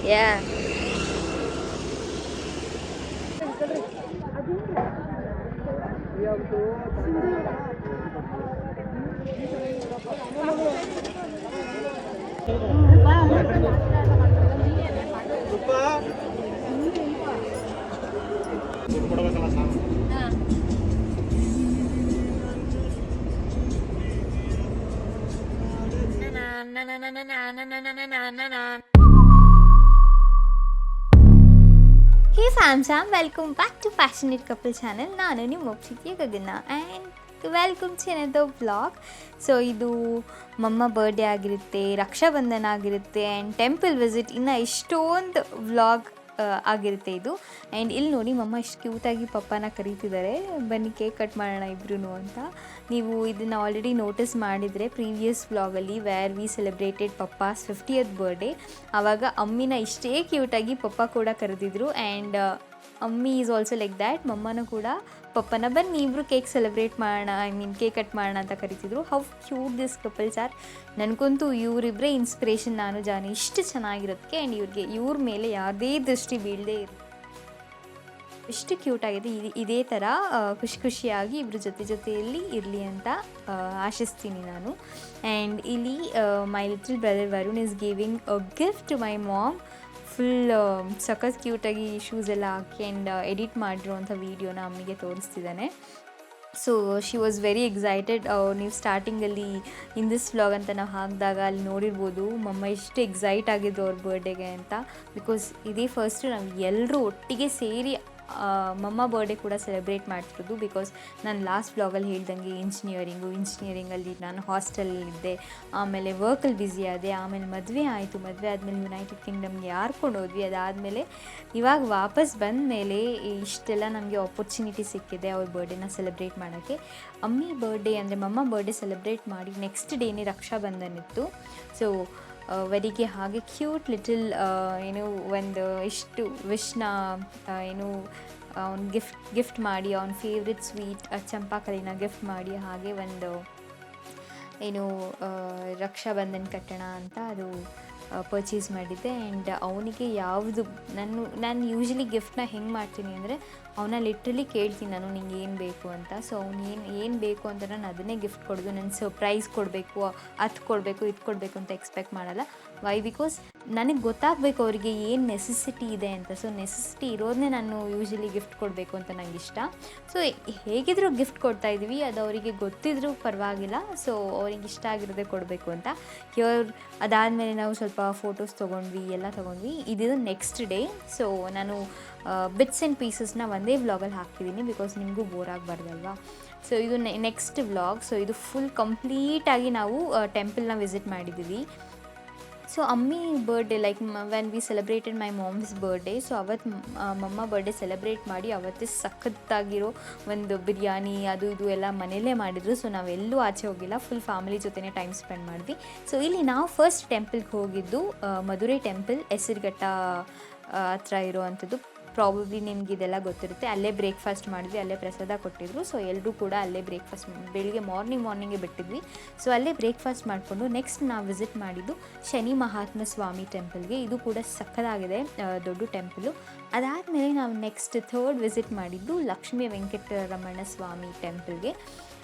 Yeah. Hey ಫ್ಯಾಮ್ಸಾಮ್, welcome back to passionate couple channel. ನಾನು ನಿಮ್ಮ ಪ್ರೀತಿಯ Gagana and welcome to another vlog. So ಇದು ಮಮ್ಮ ಬರ್ಡೇ ಆಗಿರುತ್ತೆ, ರಕ್ಷಾಬಂಧನ ಆಗಿರುತ್ತೆ ಆ್ಯಂಡ್ ಟೆಂಪಲ್ ವಿಸಿಟ್, ಇನ್ನು ಎಷ್ಟೊಂದು ವ್ಲಾಗ್ ಆಗಿರುತ್ತೆ ಇದು. ಆ್ಯಂಡ್ ಇಲ್ಲಿ ನೋಡಿ ಮಮ್ಮ ಎಷ್ಟು ಕ್ಯೂಟಾಗಿ ಪಪ್ಪನ ಕರೀತಿದ್ದಾರೆ, ಬನ್ನಿ ಕೇಕ್ ಕಟ್ ಮಾಡೋಣ ಇಬ್ರು ಅಂತ. ನೀವು ಇದನ್ನು ಆಲ್ರೆಡಿ ನೋಟಿಸ್ ಮಾಡಿದರೆ ಪ್ರೀವಿಯಸ್ ವ್ಲಾಗಲ್ಲಿ where we celebrated papa's 50th birthday, ಆವಾಗ ಅಮ್ಮಿನ ಇಷ್ಟೇ ಕ್ಯೂಟಾಗಿ ಪಪ್ಪ ಕೂಡ ಕರೆದಿದ್ರು. ಆ್ಯಂಡ್ ಅಮ್ಮಿ ಈಸ್ ಆಲ್ಸೋ ಲೈಕ್ ದ್ಯಾಟ್. ಮಮ್ಮನೂ ಕೂಡ ಪಪ್ಪನ ಬನ್ನಿ ಇಬ್ಬರು ಕೇಕ್ ಸೆಲೆಬ್ರೇಟ್ ಮಾಡೋಣ, ಕೇಕ್ ಕಟ್ ಮಾಡೋಣ ಅಂತ ಕರಿತಿದ್ರು. How cute this couples are. ನನಗಂತೂ ಇವರಿಬ್ಬರೇ ಇನ್ಸ್ಪಿರೇಷನ್, ನಾನು ಜಾನಿ ಇಷ್ಟು ಚೆನ್ನಾಗಿರೋದಕ್ಕೆ. ಆ್ಯಂಡ್ ಇವ್ರ ಮೇಲೆ ಯಾವುದೇ ದೃಷ್ಟಿ ಬೀಳದೇ ಇರುತ್ತೆ, ಎಷ್ಟು ಕ್ಯೂಟಾಗಿದೆ. ಇದೇ ಥರ ಖುಷಿಯಾಗಿ ಇಬ್ಬರ ಜೊತೆಯಲ್ಲಿ ಇರಲಿ ಅಂತ ಆಶಿಸ್ತೀನಿ ನಾನು. ಆ್ಯಂಡ್ ಇಲ್ಲಿ my little brother Varun is giving a gift to my mom. Full ಸಖತ್ ಕ್ಯೂಟಾಗಿ ಶೂಸ್ ಎಲ್ಲ ಹಾಕಿ ಆ್ಯಂಡ್ ಎಡಿಟ್ ಮಾಡಿರೋವಂಥ ವೀಡಿಯೋನ ಅಮ್ಮಿಗೆ ತೋರಿಸ್ತಿದ್ದಾನೆ. So she was very excited. ನೀವು ಸ್ಟಾರ್ಟಿಂಗಲ್ಲಿ ಇನ್ ದಿಸ್ ವ್ಲಾಗ್ ಅಂತ ನಾವು ಹಾಕಿದಾಗ ಅಲ್ಲಿ ನೋಡಿರ್ಬೋದು ಮಮ್ಮ ಎಷ್ಟು ಎಕ್ಸೈಟ್ ಆಗಿದ್ದು ಅವ್ರ ಬರ್ಡೇಗೆ ಅಂತ. ಬಿಕಾಸ್ ಇದೇ ಫಸ್ಟು ನಾವು ಎಲ್ಲರೂ ಒಟ್ಟಿಗೆ ಸೇರಿ ಮಮ್ಮ ಬರ್ಡೇ ಕೂಡ ಸೆಲೆಬ್ರೇಟ್ ಮಾಡ್ತಿರೋದು. ಬಿಕಾಸ್ ನಾನು ಲಾಸ್ಟ್ ವ್ಲಾಗಲ್ಲಿ ಹೇಳ್ದಂಗೆ ಇಂಜಿನಿಯರಿಂಗಲ್ಲಿ ನಾನು ಹಾಸ್ಟೆಲಲ್ಲಿದ್ದೆ, ಆಮೇಲೆ ವರ್ಕಲ್ಲಿ ಬ್ಯುಸಿ ಆದೆ, ಆಮೇಲೆ ಮದುವೆ ಆಯಿತು, ಮದುವೆ ಆದಮೇಲೆ ಯುನೈಟೆಡ್ ಕಿಂಗ್ಡಮ್ಗೆ ಯಾರ್ಕೊಂಡು ಹೋದ್ವಿ. ಅದಾದಮೇಲೆ ಇವಾಗ ವಾಪಸ್ ಬಂದ ಮೇಲೆ ಇಷ್ಟೆಲ್ಲ ನಮಗೆ ಆಪರ್ಚುನಿಟಿ ಸಿಕ್ಕಿದೆ ಅವ್ರ ಬರ್ಡೇನ ಸೆಲೆಬ್ರೇಟ್ ಮಾಡೋಕ್ಕೆ. ಅಮ್ಮಿ ಬರ್ಡೇ ಅಂದರೆ ಮಮ್ಮ ಬರ್ಡೇ ಸೆಲೆಬ್ರೇಟ್ ಮಾಡಿ ನೆಕ್ಸ್ಟ್ ಡೇನೇ ರಕ್ಷಾಬಂಧನ ಇತ್ತು. ಸೊ ವರಿಗೆ ಹಾಗೆ ಕ್ಯೂಟ್ ಲಿಟಲ್ ಒಂದು ಇಷ್ಟು ವಿಶ್ನ ಅವ್ನು ಗಿಫ್ಟ್ ಮಾಡಿ, ಅವ್ನ ಫೇವ್ರೆಟ್ ಸ್ವೀಟ್ ಚಂಪಾಕಲಿನ ಗಿಫ್ಟ್ ಮಾಡಿ, ಹಾಗೆ ಒಂದು ರಕ್ಷಾಬಂಧನ ಕಟ್ಟೋಣ ಅಂತ ಅದು ಪರ್ಚೇಸ್ ಮಾಡಿದ್ದೆ. ಆ್ಯಂಡ್ ಅವನಿಗೆ ಯಾವುದು ನಾನು ಯೂಶ್ವಲಿ ಗಿಫ್ಟ್ನ ಹೆಂಗೆ ಮಾಡ್ತೀನಿ ಅಂದರೆ ಅವನ ಲಿಟ್ರಲಿ ಕೇಳ್ತೀನಿ ನಾನು, ನಿಂಗೆ ಏನು ಬೇಕು ಅಂತ. ಸೊ ಅವ್ನು ಏನು ಬೇಕು ಅಂತ ನಾನು ಅದನ್ನೇ ಗಿಫ್ಟ್ ಕೊಡೋದು. ನಾನು ಸರ್ಪ್ರೈಸ್ ಕೊಡಬೇಕು, ಅದು ಕೊಡಬೇಕು, ಇದು ಕೊಡಬೇಕು ಅಂತ ಎಕ್ಸ್ಪೆಕ್ಟ್ ಮಾಡಲ್ಲ. ವೈ? ಬಿಕಾಸ್ ನನಗೆ ಗೊತ್ತಾಗಬೇಕು ಅವರಿಗೆ ಏನು ನೆಸೆಸಿಟಿ ಇದೆ ಅಂತ. ಸೊ ನೆಸೆಸಿಟಿ ಇರೋದನ್ನೇ ನಾನು ಯೂಶ್ವಲಿ ಗಿಫ್ಟ್ ಕೊಡಬೇಕು ಅಂತ ನಂಗೆ ಇಷ್ಟ. ಸೊ ಹೇಗಿದ್ರೂ ಗಿಫ್ಟ್ ಕೊಡ್ತಾಯಿದ್ವಿ, ಅದು ಅವರಿಗೆ ಗೊತ್ತಿದ್ರೂ ಪರವಾಗಿಲ್ಲ. ಸೊ ಅವ್ರಿಗೆ ಇಷ್ಟ ಆಗಿರೋದೇ ಕೊಡಬೇಕು ಅಂತ. ಅದಾದಮೇಲೆ ನಾವು ಸ್ವಲ್ಪ ಫೋಟೋಸ್ ತೊಗೊಂಡ್ವಿ, ಎಲ್ಲ ತೊಗೊಂಡ್ವಿ. ಇದು ನೆಕ್ಸ್ಟ್ ಡೇ. ಸೊ ನಾನು ಬಿಟ್ಸ್ ಆ್ಯಂಡ್ ಪೀಸಸ್ನ ಒಂದೇ ವ್ಲಾಗಲ್ಲಿ ಹಾಕಿದ್ದೀನಿ, ಬಿಕಾಸ್ ನಿಮಗೂ ಬೋರ್ ಆಗಬಾರ್ದಲ್ವಾ. ಸೊ ಇದು ನೆಕ್ಸ್ಟ್ ವ್ಲಾಗ್. ಸೊ ಇದು ಫುಲ್ ಕಂಪ್ಲೀಟಾಗಿ ನಾವು ಟೆಂಪಲ್ನ ವಿಸಿಟ್ ಮಾಡಿದ್ದೀವಿ. ಸೊ ಅಮ್ಮಿ birthday like when we celebrated my moms birthday. So ಅವತ್ತು ಮಮ್ಮ ಬರ್ಡೇ ಸೆಲೆಬ್ರೇಟ್ ಮಾಡಿ ಅವತ್ತೇ ಸಖತ್ತಾಗಿರೋ ಒಂದು ಬಿರಿಯಾನಿ ಅದು ಇದು ಎಲ್ಲ ಮನೆಯಲ್ಲೇ ಮಾಡಿದರು. ಸೊ ನಾವೆಲ್ಲೂ ಆಚೆ ಹೋಗಿಲ್ಲ, ಫುಲ್ ಫ್ಯಾಮಿಲಿ ಜೊತೆನೇ ಟೈಮ್ ಸ್ಪೆಂಡ್ ಮಾಡಿದ್ವಿ. ಸೊ ಇಲ್ಲಿ ನಾವು ಫಸ್ಟ್ ಟೆಂಪಲ್ಗೆ ಹೋಗಿದ್ದು ಮಧುರೈ ಟೆಂಪಲ್, ಹೆಸರುಘಟ್ಟ ಹತ್ರ ಇರೋವಂಥದ್ದು. ಪ್ರಾಬಬ್ಲಿ ನಿಮ್ಗೆ ಇದೆಲ್ಲ ಗೊತ್ತಿರುತ್ತೆ. ಅಲ್ಲೇ ಬ್ರೇಕ್ಫಾಸ್ಟ್ ಮಾಡಿದ್ವಿ, ಅಲ್ಲೇ ಪ್ರಸಾದ ಕೊಟ್ಟಿದ್ರು. ಸೊ ಎಲ್ಲರೂ ಕೂಡ ಅಲ್ಲೇ ಬ್ರೇಕ್ಫಾಸ್ಟ್ ಬೆಳಿಗ್ಗೆ ಮಾರ್ನಿಂಗೇ ಬಿಟ್ಟಿದ್ವಿ. ಸೊ ಅಲ್ಲೇ ಬ್ರೇಕ್ಫಾಸ್ಟ್ ಮಾಡಿಕೊಂಡು ನೆಕ್ಸ್ಟ್ ನಾವು ವಿಸಿಟ್ ಮಾಡಿದ್ದು ಶನಿ ಮಹಾತ್ಮ ಸ್ವಾಮಿ ಟೆಂಪಲ್ಗೆ. ಇದು ಕೂಡ ಸಕ್ಕತ್ತಾಗಿದೆ, ದೊಡ್ಡ ಟೆಂಪಲು. ಅದಾದಮೇಲೆ ನಾವು ನೆಕ್ಸ್ಟ್ ಥರ್ಡ್ ವಿಸಿಟ್ ಮಾಡಿದ್ದು ಲಕ್ಷ್ಮೀ ವೆಂಕಟರಮಣ ಸ್ವಾಮಿ ಟೆಂಪಲ್ಗೆ.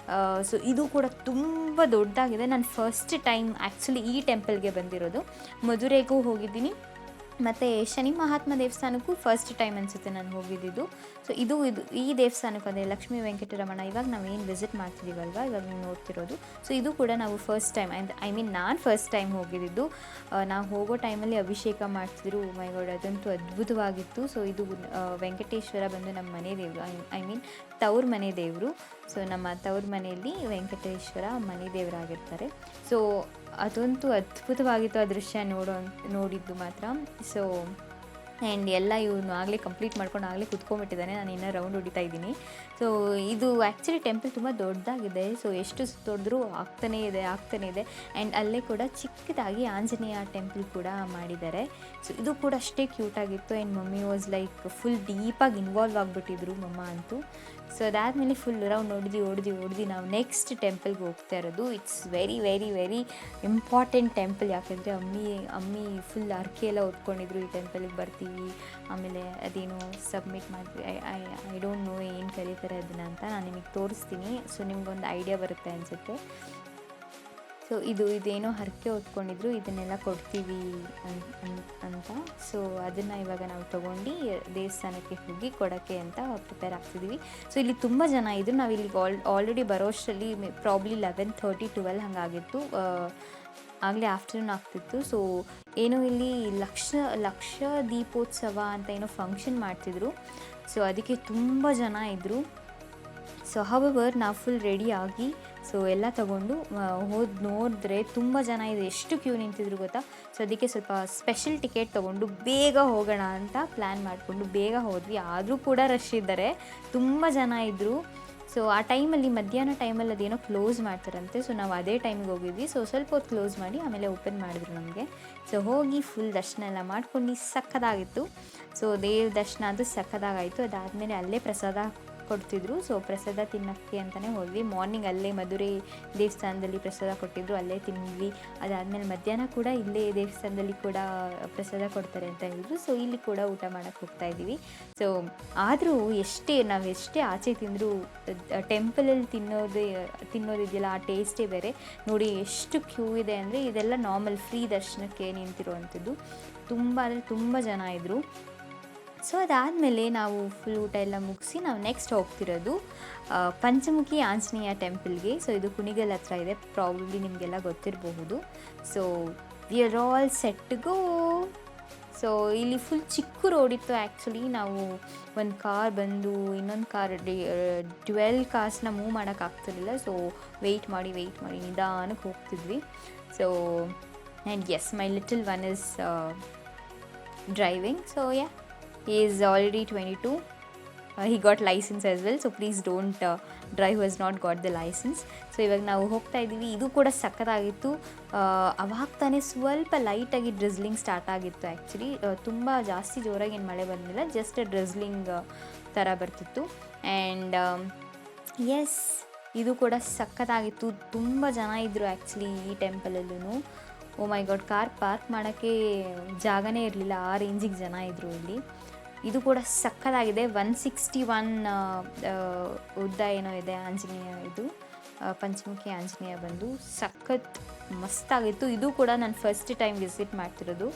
ಸೊ ಇದು ಕೂಡ ತುಂಬ ದೊಡ್ಡದಾಗಿದೆ. ನಾನು ಫಸ್ಟ್ ಟೈಮ್ ಆ್ಯಕ್ಚುಲಿ ಈ ಟೆಂಪಲ್ಗೆ ಬಂದಿರೋದು. ಮಧುರೈಗೂ ಹೋಗಿದ್ದೀನಿ, ಮತ್ತು ಶನಿ ಮಹಾತ್ಮ ದೇವಸ್ಥಾನಕ್ಕೂ ಫಸ್ಟ್ ಟೈಮ್ ಅನಿಸುತ್ತೆ ನಾನು ಹೋಗಿದ್ದು. ಸೊ ಇದು ಈ ದೇವಸ್ಥಾನಕ್ಕೂ ಅಂದರೆ ಲಕ್ಷ್ಮೀ ವೆಂಕಟರಮಣ ಇವಾಗ ನಾವೇನು ವಿಸಿಟ್ ಮಾಡ್ತಿದ್ದೀವಲ್ವ, ಇವಾಗ ನೀವು ನೋಡ್ತಿರೋದು. ಸೊ ಇದು ಕೂಡ ನಾವು ಫಸ್ಟ್ ಟೈಮ್ ನಾನು ಫಸ್ಟ್ ಟೈಮ್ ಹೋಗಿದ್ದು. ನಾವು ಹೋಗೋ ಟೈಮಲ್ಲಿ ಅಭಿಷೇಕ ಮಾಡ್ತಿದ್ರು. ಮೈ ಗಾಡ್, ಅದಂತೂ ಅದ್ಭುತವಾಗಿತ್ತು. ಸೊ ಇದು ವೆಂಕಟೇಶ್ವರ ಬಂದು ನಮ್ಮ ಮನೆ ದೇವರು, ತವ್ರ ಮನೆ ದೇವರು. ಸೊ ನಮ್ಮ ತವ್ರ ಮನೆಯಲ್ಲಿ ವೆಂಕಟೇಶ್ವರ ಮನೆ ದೇವರಾಗಿರ್ತಾರೆ. ಸೊ ಅದಂತೂ ಅದ್ಭುತವಾಗಿತ್ತು ಆ ದೃಶ್ಯ ನೋಡಿದ್ದು ಮಾತ್ರ. ಸೊ ಆ್ಯಂಡ್ ಎಲ್ಲ ಇವನು ಆಗಲೇ ಕಂಪ್ಲೀಟ್ ಮಾಡ್ಕೊಂಡು ಆಗಲೇ ಕುತ್ಕೊಂಡ್ಬಿಟ್ಟಿದ್ದಾನೆ, ನಾನು ಇನ್ನೂ ರೌಂಡ್ ಹೊಡಿತಾ ಇದ್ದೀನಿ. ಸೊ ಇದು ಆ್ಯಕ್ಚುಲಿ ಟೆಂಪಲ್ ತುಂಬ ದೊಡ್ಡದಾಗಿದೆ. ಸೊ ಎಷ್ಟು ದೊಡ್ಡರೂ ಆಗ್ತಾನೇ ಇದೆ. ಆ್ಯಂಡ್ ಅಲ್ಲೇ ಕೂಡ ಚಿಕ್ಕದಾಗಿ ಆಂಜನೇಯ ಟೆಂಪಲ್ ಕೂಡ ಮಾಡಿದ್ದಾರೆ. ಸೊ ಇದು ಕೂಡ ಅಷ್ಟೇ ಕ್ಯೂಟಾಗಿತ್ತು. And mummy was like full ಡೀಪಾಗಿ ಇನ್ವಾಲ್ವ್ ಆಗಿಬಿಟ್ಟಿದ್ರು ಮಮ್ಮ ಅಂತೂ. ಸೊ ಅದಾದಮೇಲೆ ಫುಲ್ ರೌಂಡ್ ಹೊಡ್ದು ನಾವು ನೆಕ್ಸ್ಟ್ ಟೆಂಪಲ್ಗೆ ಹೋಗ್ತಾ ಇರೋದು. It's very very very important temple. ಯಾಕೆಂದರೆ ಅಮ್ಮಿ ಫುಲ್ ಹರಕೆ ಎಲ್ಲ ಹೊತ್ಕೊಂಡಿದ್ರು, ಈ ಟೆಂಪಲ್ಗೆ ಬರ್ತೀವಿ, ಆಮೇಲೆ ಅದೇನೋ ಸಬ್ಮಿಟ್ ಮಾಡ್ತೀವಿ, ಐ ಡೋಂಟ್ ನೋ ಏನು ಕರೀತಾರೆ ಅದನ್ನು ಅಂತ. ನಾನು ನಿಮಗೆ ತೋರಿಸ್ತೀನಿ, ಸೊ ನಿಮ್ಗೊಂದು ಐಡಿಯಾ ಬರುತ್ತೆ ಅನಿಸುತ್ತೆ. ಸೊ ಇದೇನೋ ಹರಕೆ ಹೊತ್ಕೊಂಡಿದ್ರು, ಇದನ್ನೆಲ್ಲ ಕೊಡ್ತೀವಿ ಅಂತ. ಸೊ ಅದನ್ನು ಇವಾಗ ನಾವು ತೊಗೊಂಡು ದೇವಸ್ಥಾನಕ್ಕೆ ಹೋಗಿ ಕೊಡೋಕ್ಕೆ ಅಂತ ಪ್ರಿಪೇರ್ ಆಗ್ತಿದ್ದೀವಿ. ಸೊ ಇಲ್ಲಿ ತುಂಬ ಜನ ಇದ್ದರು. ನಾವು ಇಲ್ಲಿಗೆ ಆಲ್ರೆಡಿ ಬರೋಷ್ಟರಲ್ಲಿ ಪ್ರಾಬ್ಲಿ 11:30 12 ಹಾಗಾಗಿತ್ತು, ಆಗಲೇ ಆಫ್ಟರ್ನೂನ್ ಆಗ್ತಿತ್ತು. ಸೊ ಏನೋ ಇಲ್ಲಿ ಲಕ್ಷ ದೀಪೋತ್ಸವ ಅಂತ ಏನೋ ಫಂಕ್ಷನ್ ಮಾಡ್ತಿದ್ರು. ಸೊ ಅದಕ್ಕೆ ತುಂಬ ಜನ ಇದ್ದರು. ಸೊ ಹವರ್ ನಾವು ಫುಲ್ ರೆಡಿಯಾಗಿ ಸೊ ಎಲ್ಲ ತೊಗೊಂಡು ನೋಡಿದ್ರೆ ತುಂಬ ಜನ ಇದೆ, ಎಷ್ಟು ಕ್ಯೂ ನಿಂತಿದ್ರು ಗೊತ್ತಾ. ಸೊ ಅದಕ್ಕೆ ಸ್ವಲ್ಪ ಸ್ಪೆಷಲ್ ಟಿಕೆಟ್ ತೊಗೊಂಡು ಬೇಗ ಹೋಗೋಣ ಅಂತ ಪ್ಲ್ಯಾನ್ ಮಾಡಿಕೊಂಡು ಬೇಗ ಹೋದ್ವಿ. ಆದರೂ ಕೂಡ ರಶ್ ಇದ್ದಾರೆ, ತುಂಬ ಜನ ಇದ್ದರು. ಸೊ ಆ ಟೈಮಲ್ಲಿ ಮಧ್ಯಾಹ್ನ ಟೈಮಲ್ಲಿ ಅದೇನೋ ಕ್ಲೋಸ್ ಮಾಡ್ತಾರಂತೆ. ಸೊ ನಾವು ಅದೇ ಟೈಮಿಗೆ ಹೋಗಿದ್ವಿ. ಸೊ ಸ್ವಲ್ಪ ಹೊತ್ತು ಕ್ಲೋಸ್ ಮಾಡಿ ಆಮೇಲೆ ಓಪನ್ ಮಾಡಿದ್ರು ನಮಗೆ. ಸೊ ಹೋಗಿ ಫುಲ್ ದರ್ಶನ ಎಲ್ಲ ಮಾಡ್ಕೊಂಡು ಸಕ್ಕದಾಗಿತ್ತು. ಸೊ ದೇವ್ರ ದರ್ಶನ ಅಂತೂ ಸಕ್ಕದಾಗಾಯಿತು. ಅದಾದಮೇಲೆ ಅಲ್ಲೇ ಪ್ರಸಾದ ಕೊಡ್ತಿದ್ರು. ಸೊ ಪ್ರಸಾದ ತಿನ್ನೋಕ್ಕೆ ಅಂತಲೇ ಹೋದ್ವಿ. ಮಾರ್ನಿಂಗ್ ಅಲ್ಲೇ ಮಧುರೈ ದೇವಸ್ಥಾನದಲ್ಲಿ ಪ್ರಸಾದ ಕೊಟ್ಟಿದ್ರು, ಅಲ್ಲೇ ತಿಂದ್ವಿ. ಅದಾದಮೇಲೆ ಮಧ್ಯಾಹ್ನ ಕೂಡ ಇಲ್ಲೇ ದೇವಸ್ಥಾನದಲ್ಲಿ ಕೂಡ ಪ್ರಸಾದ ಕೊಡ್ತಾರೆ ಅಂತ ಹೇಳಿದ್ರು. ಸೊ ಇಲ್ಲಿ ಕೂಡ ಊಟ ಮಾಡೋಕ್ಕೆ ಹೋಗ್ತಾಯಿದ್ದೀವಿ. ಸೊ ಆದರೂ ನಾವು ಎಷ್ಟೇ ಆಚೆ ತಿಂದರೂ ಟೆಂಪಲಲ್ಲಿ ತಿನ್ನೋದಿದೆಯಲ್ಲ, ಆ ಟೇಸ್ಟೇ ಬೇರೆ. ನೋಡಿ ಎಷ್ಟು ಕ್ಯೂ ಇದೆ ಅಂದರೆ, ಇದೆಲ್ಲ ನಾರ್ಮಲ್ ಫ್ರೀ ದರ್ಶನಕ್ಕೆ ನಿಂತಿರುವಂಥದ್ದು. ತುಂಬ ಅಂದರೆ ತುಂಬ ಜನ ಇದ್ದರು. ಸೊ ಅದಾದಮೇಲೆ ನಾವು ಫುಲ್ ಊಟ ಎಲ್ಲ ಮುಗಿಸಿ ನಾವು ನೆಕ್ಸ್ಟ್ ಹೋಗ್ತಿರೋದು ಪಂಚಮುಖಿ ಆಂಜನೇಯ ಟೆಂಪಲ್ಗೆ. ಸೊ ಇದು ಕುಣಿಗಲ್ ಹತ್ರ ಇದೆ, ಪ್ರಾಬಬ್ಲಿ ನಿಮಗೆಲ್ಲ ಗೊತ್ತಿರಬಹುದು. So we are all set to go. So ಇಲ್ಲಿ ಫುಲ್ ಚಿಕ್ಕ ರೋಡ್ ಇತ್ತು ಆ್ಯಕ್ಚುಲಿ. ನಾವು ಒಂದು ಕಾರ್ ಬಂದು ಇನ್ನೊಂದು ಕಾರ್ 12 ಕಾರ್ಸ್ನ ಮೂವ್ ಮಾಡೋಕ್ಕಾಗ್ತಿರ್ಲಿಲ್ಲ. ಸೊ ವೆಯ್ಟ್ ಮಾಡಿ ನಿಧಾನಕ್ಕೆ ಹೋಗ್ತಿದ್ವಿ. So and yes, my little one is driving. So yeah, he is already 22. He got license as well. So please don't drive who has not got the license. So ಇವಾಗ ನಾವು ಹೋಗ್ತಾ ಇದ್ದೀವಿ. ಇದು ಕೂಡ ಸಕ್ಕತ್ತಾಗಿತ್ತು. ಅವಾಗ ತಾನೇ ಸ್ವಲ್ಪ ಲೈಟಾಗಿ ಡ್ರಿಸ್ಲಿಂಗ್ ಸ್ಟಾರ್ಟ್ ಆಗಿತ್ತು ಆ್ಯಕ್ಚುಲಿ. ತುಂಬ ಜಾಸ್ತಿ ಜೋರಾಗಿ ಏನು ಮಳೆ ಬಂದಿಲ್ಲ, ಜಸ್ಟ್ ಡ್ರಿಸ್ಲಿಂಗ್ ಥರ ಬರ್ತಿತ್ತು. ಆ್ಯಂಡ್ ಎಸ್, ಇದು ಕೂಡ ಸಕ್ಕತ್ತಾಗಿತ್ತು. ತುಂಬ ಜನ ಇದ್ದರು ಆ್ಯಕ್ಚುಲಿ ಈ ಟೆಂಪಲಲ್ಲೂ. ಓ ಮೈ ಗಾಡ್, ಕಾರ್ ಪಾರ್ಕ್ ಮಾಡೋಕ್ಕೆ ಜಾಗನೇ ಇರಲಿಲ್ಲ, ಆ ರೇಂಜಿಗೆ ಜನ ಇದ್ದರು ಇಲ್ಲಿ. ಇದು ಕೂಡ ಸಕ್ಕತ್ತಾಗಿದೆ. 161 ಉದ್ದ ಏನೋ ಇದೆ ಆಂಜನೇಯ, ಇದು ಪಂಚಮುಖಿ ಆಂಜನೇಯ ಬಂದು ಸಖತ್ ಮಸ್ತಾಗಿತ್ತು. ಇದು ಕೂಡ ನಾನು ಫಸ್ಟ್ ಟೈಮ್ ವಿಸಿಟ್ ಮಾಡ್ತಿರೋದು.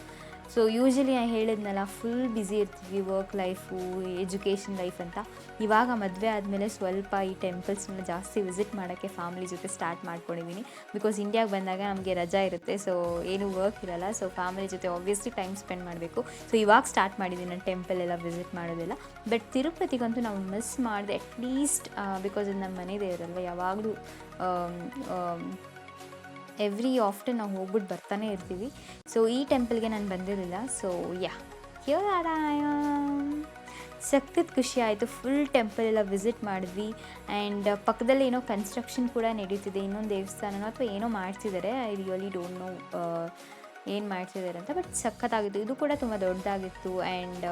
ಸೊ ಯೂಶ್ವಲಿ ನಾನು ಹೇಳಿದ್ನಲ್ಲ, ಫುಲ್ ಬ್ಯುಸಿ ಇರ್ತಿದ್ವಿ, ವರ್ಕ್ ಲೈಫು, ಎಜುಕೇಷನ್ ಲೈಫ್ ಅಂತ. ಇವಾಗ ಮದುವೆ ಆದಮೇಲೆ ಸ್ವಲ್ಪ ಈ ಟೆಂಪಲ್ಸ್ನ ಜಾಸ್ತಿ ವಿಸಿಟ್ ಮಾಡೋಕ್ಕೆ ಫ್ಯಾಮಿಲಿ ಜೊತೆ ಸ್ಟಾರ್ಟ್ ಮಾಡ್ಕೊಂಡಿದ್ದೀನಿ. ಬಿಕಾಸ್ ಇಂಡಿಯಾಗೆ ಬಂದಾಗ ನಮಗೆ ರಜಾ ಇರುತ್ತೆ, ಸೊ ಏನು ವರ್ಕ್ ಇರಲ್ಲ. ಸೊ ಫ್ಯಾಮಿಲಿ ಜೊತೆ ಆಬ್ವಿಯಸ್ಲಿ ಟೈಮ್ ಸ್ಪೆಂಡ್ ಮಾಡಬೇಕು. ಸೊ ಇವಾಗ ಸ್ಟಾರ್ಟ್ ಮಾಡಿದ್ದೀನಿ ನಾನು ಟೆಂಪಲ್ ಎಲ್ಲ ವಿಸಿಟ್ ಮಾಡೋದೆಲ್ಲ. ಬಟ್ ತಿರುಪತಿಗಂತೂ ನಾವು ಮಿಸ್ ಮಾಡಿದೆ ಅಟ್ಲೀಸ್ಟ್, ಬಿಕಾಸ್ ಇದು ನಮ್ಮ ಮನೆ ದೇವರಲ್ವ, ಯಾವಾಗಲೂ ಎವ್ರಿ ಆಫ್ಟರ್ ನಾವು ಹೋಗ್ಬಿಟ್ಟು ಬರ್ತಾನೆ ಇರ್ತೀವಿ. ಸೊ ಈ ಟೆಂಪಲ್ಗೆ ನಾನು ಬಂದಿರಲಿಲ್ಲ. So yeah, here I am. ಸಖತ್ ಖುಷಿ ಆಯಿತು. ಫುಲ್ ಟೆಂಪಲ್ ಎಲ್ಲ ವಿಸಿಟ್ ಮಾಡಿದ್ವಿ. ಆ್ಯಂಡ್ ಪಕ್ಕದಲ್ಲಿ ಏನೋ ಕನ್ಸ್ಟ್ರಕ್ಷನ್ ಕೂಡ ನಡೀತಿದೆ, ಇನ್ನೊಂದು ದೇವಸ್ಥಾನನೋ ಅಥವಾ ಏನೋ ಮಾಡ್ತಿದ್ದಾರೆ. ಐ ರಿಯಲಿ ಡೋಂಟ್ ನೋ ಏನು ಮಾಡ್ತಿದ್ದಾರೆ ಅಂತ. ಬಟ್ ಸಖತ್ತಾಗಿತ್ತು. ಇದು ಕೂಡ ತುಂಬ ದೊಡ್ಡದಾಗಿತ್ತು. ಆ್ಯಂಡ್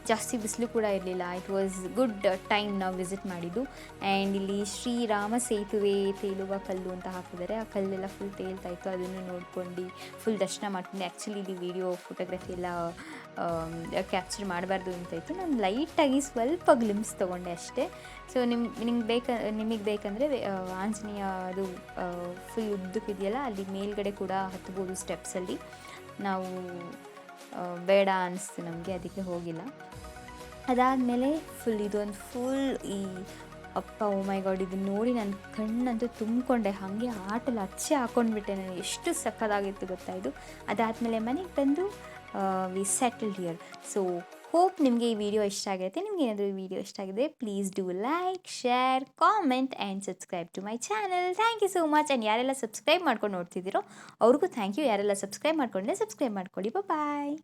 ಜಾಸ್ತಿ ಬಿಸಿಲು ಕೂಡ ಇರಲಿಲ್ಲ. ಇಟ್ ವಾಸ್ ಗುಡ್ ಟೈಮ್ ನಾವು ವಿಸಿಟ್ ಮಾಡಿದ್ದು. ಆ್ಯಂಡ್ ಇಲ್ಲಿ ಶ್ರೀರಾಮ ಸೇತುವೆ ತೇಲುವ ಕಲ್ಲು ಅಂತ ಹಾಕಿದ್ದಾರೆ. ಆ ಕಲ್ಲೆಲ್ಲ ಫುಲ್ ತೇಲ್ತಾ ಇತ್ತು, ಅದನ್ನು ನೋಡ್ಕೊಂಡು ಫುಲ್ ದರ್ಶನ ಮಾಡ್ಕೊಂಡು. ಆ್ಯಕ್ಚುಲಿ ಇಲ್ಲಿ ವಿಡಿಯೋ ಫೋಟೋಗ್ರಫಿ ಎಲ್ಲ ಕ್ಯಾಪ್ಚರ್ ಮಾಡಬಾರ್ದು ಅಂತ ಇತ್ತು. ನಾನು ಲೈಟಾಗಿ ಸ್ವಲ್ಪ ಗ್ಲಿಮ್ಸ್ ತೊಗೊಂಡೆ ಅಷ್ಟೇ. ಸೊ ನಿಮಗೆ ಬೇಕಂದರೆ ಆಂಜನೇಯ ಅದು ಫುಲ್ ಉದ್ದಕ್ಕಿದೆಯಲ್ಲ, ಅಲ್ಲಿ ಮೇಲ್ಗಡೆ ಕೂಡ ಹತ್ಬೋದು ಸ್ಟೆಪ್ಸಲ್ಲಿ. ನಾವು ಬೇಡ ಅನ್ನಿಸ್ತು ನಮಗೆ, ಅದಕ್ಕೆ ಹೋಗಿಲ್ಲ. ಅದಾದಮೇಲೆ ಇದೊಂದು ಫುಲ್ ಈ ಅಪ್ಪ, ಓ ಮೈ ಗಾಡ್, ಇದನ್ನು ನೋಡಿ ನನ್ನ ಕಣ್ಣಂತೂ ತುಂಬಿಕೊಂಡೆ. ಹಾಗೆ ಆಟಲ್ಲಿ ಹಚ್ಚೆ ಹಾಕ್ಕೊಂಡ್ಬಿಟ್ಟೆ ನಾನು, ಎಷ್ಟು ಸಕ್ಕದಾಗಿತ್ತು ಗೊತ್ತಾ ಇದು. ಅದಾದಮೇಲೆ ಮನೆಗೆ ಬಂದು we settled here. So hope ನಿಮಗೆ ಈ ವಿಡಿಯೋ ಇಷ್ಟ ಆಗಿರುತ್ತೆ. ನಿಮ್ಗೆ ಏನಾದರೂ ಈ ವಿಡಿಯೋ ಇಷ್ಟ ಆಗಿದೆ, please do like, share, comment and subscribe to my channel. Thank you so much. And ಯಾರೆಲ್ಲ ಸಬ್ಸ್ಕ್ರೈಬ್ ಮಾಡ್ಕೊಂಡು ನೋಡ್ತಿದ್ದೀರೋ ಅವ್ರಿಗೂ ಥ್ಯಾಂಕ್ ಯು. ಯಾರೆಲ್ಲ ಸಬ್ಸ್ಕ್ರೈಬ್ ಮಾಡ್ಕೊಂಡ್ರೆ ಸಬ್ಸ್ಕ್ರೈಬ್ ಮಾಡ್ಕೊಳ್ಳಿ. ಬಾಯ್.